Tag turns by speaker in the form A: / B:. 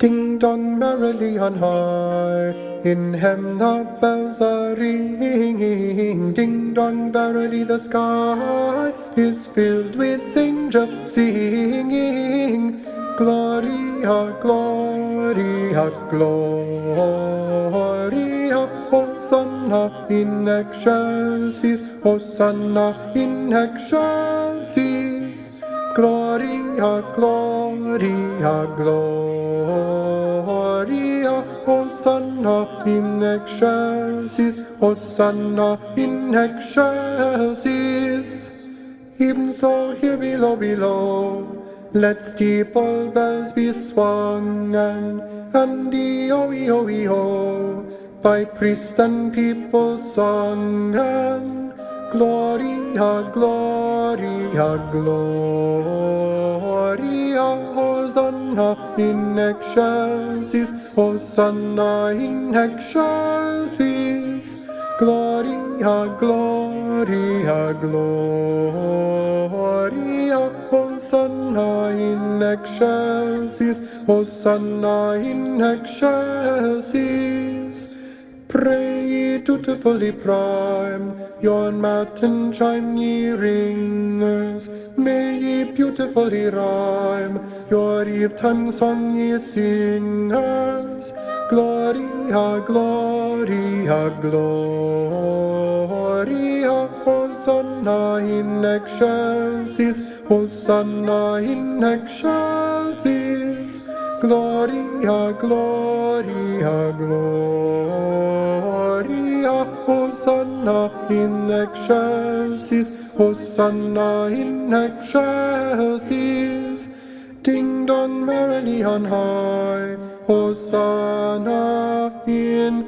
A: Ding Dong Merrily on high, in heaven the bells are ringing. Ding Dong Merrily the sky is filled with angels singing. Gloria, Gloria, Gloria, Hosanna in excelsis, Hosanna in excelsis. Gloria, Gloria, Gloria, Hosanna in excelsis, Hosanna in excelsis. Even so here below, let steeple bells be swung, and E-O, by priest and people sung, and Gloria, Gloria, Gloria, Hosanna in excelsis, Hosanna in excelsis. Gloria, Gloria, Gloria, Hosanna in excelsis, Hosanna in excelsis. Pray ye dutifully prime your matin chime, ye ringers. May ye beautifully rhyme your eve-time song, ye singers. Gloria, Gloria, Gloria, Hosanna in excelsis, Hosanna in excelsis. Gloria, Gloria, Gloria, Hosanna in excelsis, Hosanna in excelsis. Ding Dong Merrily on high, Hosanna in